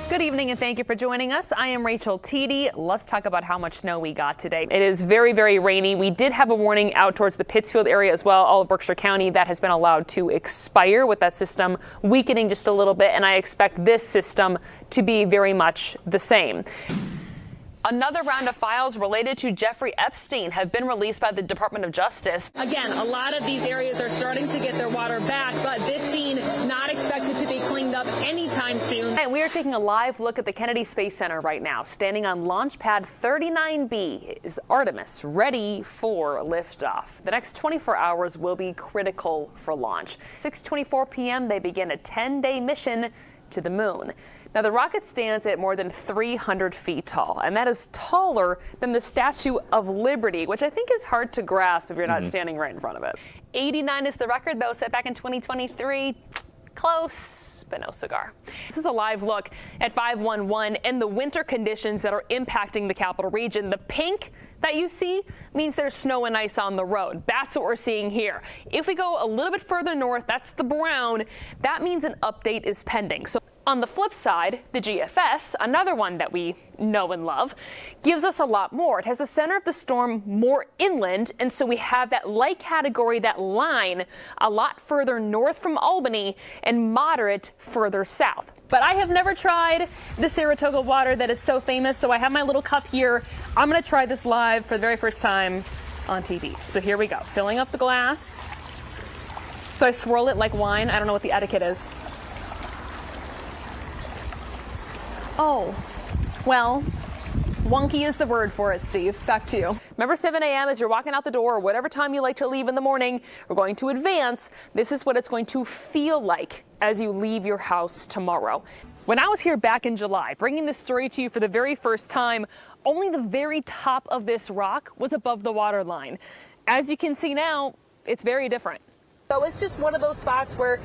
Good evening and thank you for joining us. I am Rachel Tiede. Let's talk about how much snow we got today. It is very, very rainy. We did have a warning out towards the Pittsfield area as well, all of Berkshire County. That has been allowed to expire with that system weakening just a little bit, and I expect this system to be very much the same. Another round of files related to Jeffrey Epstein have been released by the Department of Justice. Again, a lot of these areas are starting to get their water back, but this scene not expected to be cleaned up anytime soon. And we are taking a live look at the Kennedy Space Center right now. Standing on Launch Pad 39B is Artemis, ready for liftoff. The next 24 hours will be critical for launch. 6:24 p.m. they begin a 10-day mission to the moon. Now, the rocket stands at more than 300 feet tall, and that is taller than the Statue of Liberty, which I think is hard to grasp if you're not standing right in front of it. 89 is the record, though, set back in 2023. Close, but no cigar. This is a live look at 511 and the winter conditions that are impacting the capital region. The pink that you see means there's snow and ice on the road. That's what we're seeing here. If we go a little bit further north, that's the brown. That means an update is pending. So on the flip side, the GFS, another one that we know and love, gives us a lot more. It has the center of the storm more inland, and so we have that light category, that line, a lot further north from Albany and moderate further south. But I have never tried the Saratoga water that is so famous, so I have my little cup here. I'm going to try this live for the very first time on TV. So here we go, filling up the glass. So I swirl it like wine. I don't know what the etiquette is. Oh, well, wonky is the word for it, Steve. Back to you. Remember 7 a.m. as you're walking out the door or whatever time you like to leave in the morning, we're going to advance. This is what it's going to feel like as you leave your house tomorrow. When I was here back in July, bringing this story to you for the very first time, only the very top of this rock was above the water line. As you can see now, it's very different. So it's just one of those spots where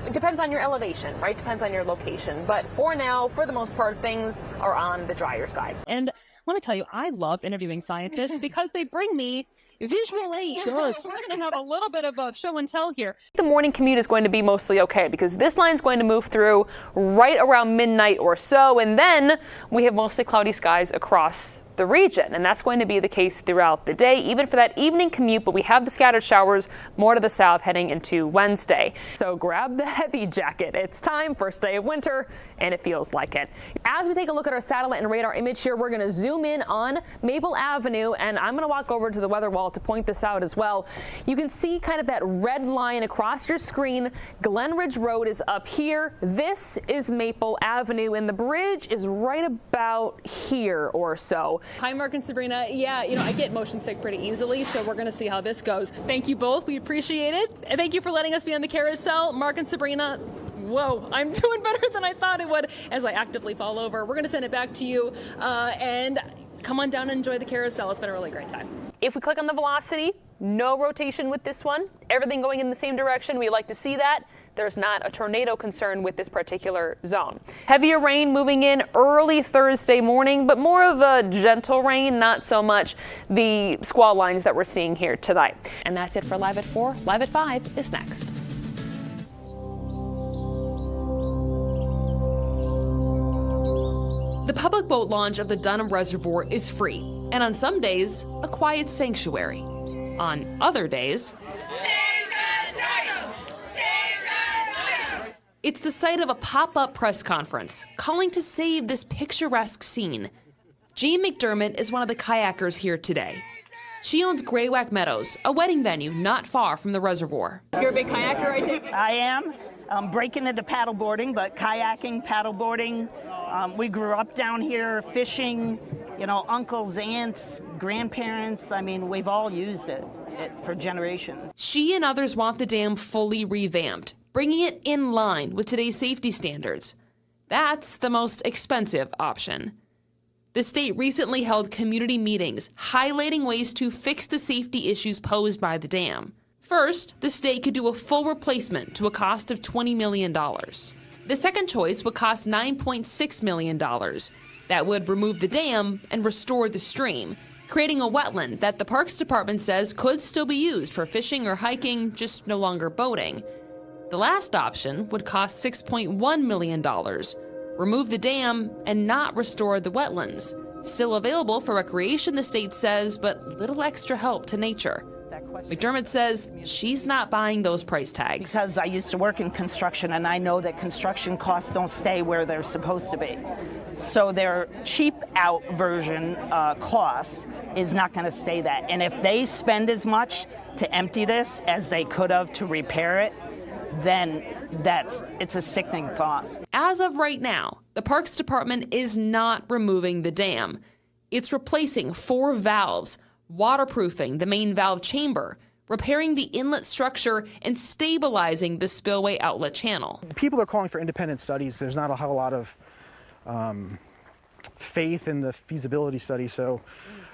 it depends on your elevation, right? Depends on your location. But for now, for the most part, things are on the drier side. And let me tell you, I love interviewing scientists because they bring me visual aids. Sure. So we're going to have a little bit of a show and tell here. The morning commute is going to be mostly okay because this line is going to move through right around midnight or so. And then we have mostly cloudy skies across the region, and that's going to be the case throughout the day, even for that evening commute, but we have the scattered showers more to the south heading into Wednesday. So grab the heavy jacket. It's time, first day of winter, and it feels like it. As we take a look at our satellite and radar image here, we're going to zoom in on Maple Avenue, and I'm going to walk over to the weather wall to point this out as well. You can see kind of that red line across your screen. Glen Ridge Road is up here. This is Maple Avenue, and the bridge is right about here or so. Hi, Mark and Sabrina. Yeah, I get motion sick pretty easily, so we're going to see how this goes. Thank you both. We appreciate it. And thank you for letting us be on the carousel. Mark and Sabrina, whoa, I'm doing better than I thought it would as I actively fall over. We're going to send it back to you and come on down and enjoy the carousel. It's been a really great time. If we click on the velocity, no rotation with this one. Everything going in the same direction. We like to see that. There's not a tornado concern with this particular zone. Heavier rain moving in early Thursday morning, but more of a gentle rain, not so much the squall lines that we're seeing here tonight. And that's it for Live at 4. Live at 5 is next. The public boat launch of the Dunham Reservoir is free, and on some days, a quiet sanctuary. On other days, it's the site of a pop-up press conference calling to save this picturesque scene. Jean McDermott is one of the kayakers here today. She owns Graywacke Meadows, a wedding venue not far from the reservoir. You're a big kayaker, I take it? I am. I'm breaking into paddleboarding, but kayaking, paddleboarding. We grew up down here fishing, uncles, aunts, grandparents. I mean, we've all used it for generations. She and others want the dam fully revamped, bringing it in line with today's safety standards. That's the most expensive option. The state recently held community meetings highlighting ways to fix the safety issues posed by the dam. First, the state could do a full replacement to a cost of $20 million. The second choice would cost $9.6 million. That would remove the dam and restore the stream, creating a wetland that the Parks Department says could still be used for fishing or hiking, just no longer boating. The last option would cost $6.1 million, remove the dam, and not restore the wetlands. Still available for recreation, the state says, but little extra help to nature. McDermott says she's not buying those price tags. Because I used to work in construction, and I know that construction costs don't stay where they're supposed to be. So their cheap out version cost is not going to stay that. And if they spend as much to empty this as they could have to repair it, then it's a sickening thought. As of right now, the Parks Department is not removing the dam. It's replacing 4 valves, waterproofing the main valve chamber, repairing the inlet structure, and stabilizing the spillway outlet channel. People are calling for independent studies. There's not a whole lot of faith in the feasibility study, so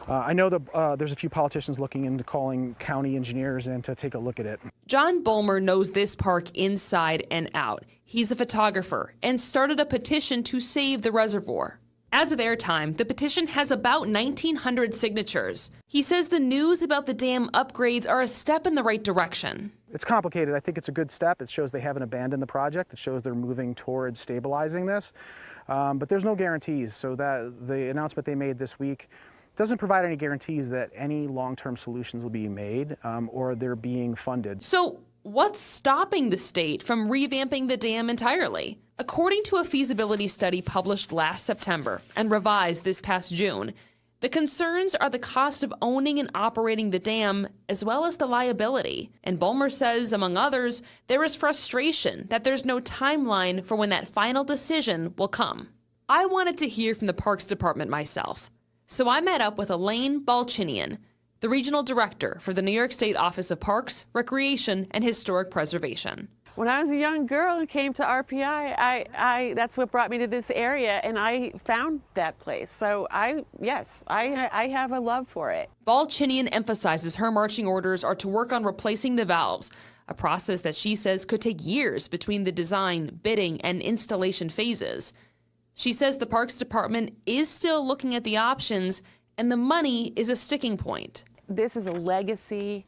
I know that there's a few politicians looking into calling county engineers and to take a look at it. John Bulmer knows this park inside and out. He's a photographer and started a petition to save the reservoir. As of airtime, the petition has about 1,900 signatures. He says the news about the dam upgrades are a step in the right direction. It's complicated. I think it's a good step. It shows they haven't abandoned the project. It shows they're moving towards stabilizing this. But there's no guarantees. So that the announcement they made this week doesn't provide any guarantees that any long-term solutions will be made or they're being funded. So what's stopping the state from revamping the dam entirely? According to a feasibility study published last September and revised this past June, the concerns are the cost of owning and operating the dam, as well as the liability. And Bulmer says, among others, there is frustration that there's no timeline for when that final decision will come. I wanted to hear from the Parks Department myself, so I met up with Elaine Balchinian, the regional director for the New York State Office of Parks, Recreation, and Historic Preservation. When I was a young girl and came to RPI, that's what brought me to this area, and I found that place. So I have a love for it. Balchinian emphasizes her marching orders are to work on replacing the valves, a process that she says could take years between the design, bidding, and installation phases. She says the Parks Department is still looking at the options, and the money is a sticking point. This is a legacy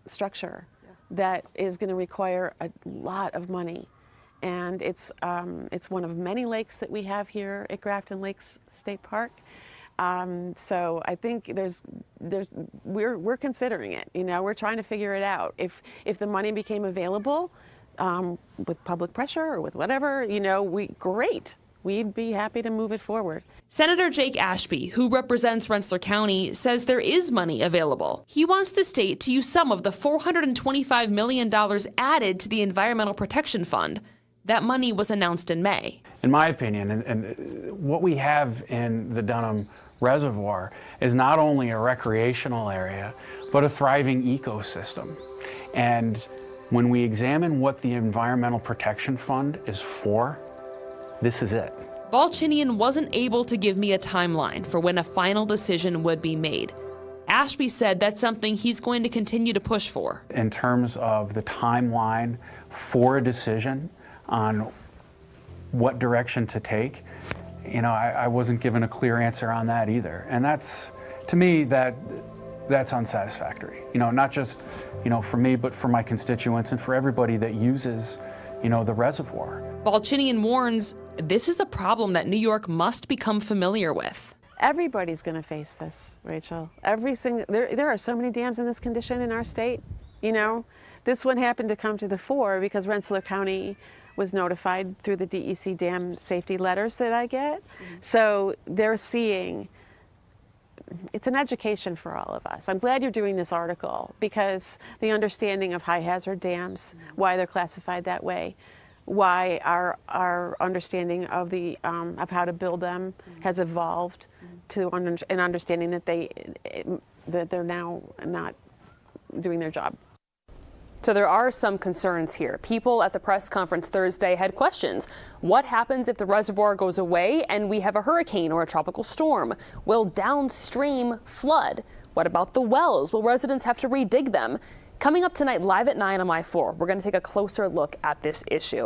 structure that is going to require a lot of money, and it's one of many lakes that we have here at Grafton Lakes State Park. So I think we're considering it. You know, we're trying to figure it out. If the money became available with public pressure or with whatever, you know, great. We'd be happy to move it forward. Senator Jake Ashby, who represents Rensselaer County, says there is money available. He wants the state to use some of the $425 million added to the Environmental Protection Fund. That money was announced in May. In my opinion, and what we have in the Dunham Reservoir is not only a recreational area, but a thriving ecosystem. And when we examine what the Environmental Protection Fund is for, this is it. Balchinian wasn't able to give me a timeline for when a final decision would be made. Ashby said that's something he's going to continue to push for. In terms of the timeline for a decision on what direction to take, you know, I wasn't given a clear answer on that either. And that's, to me, that's unsatisfactory. You know, not just, you know, for me, but for my constituents and for everybody that uses, you know, the reservoir. Balchinian warns this is a problem that New York must become familiar with. Everybody's going to face this, Rachel. There are so many dams in this condition in our state. You know, this one happened to come to the fore because Rensselaer County was notified through the DEC dam safety letters that I get. So they're seeing, it's an education for all of us. I'm glad you're doing this article because the understanding of high hazard dams, why they're classified that way, why our understanding of of how to build them has evolved to an understanding that they're now not doing their job. So there are some concerns here. People at the press conference Thursday had questions. What happens if the reservoir goes away and we have a hurricane or a tropical storm? Will downstream flood? What about the wells? Will residents have to redig them? Coming up tonight live at 9 on My 4, we're going to take a closer look at this issue.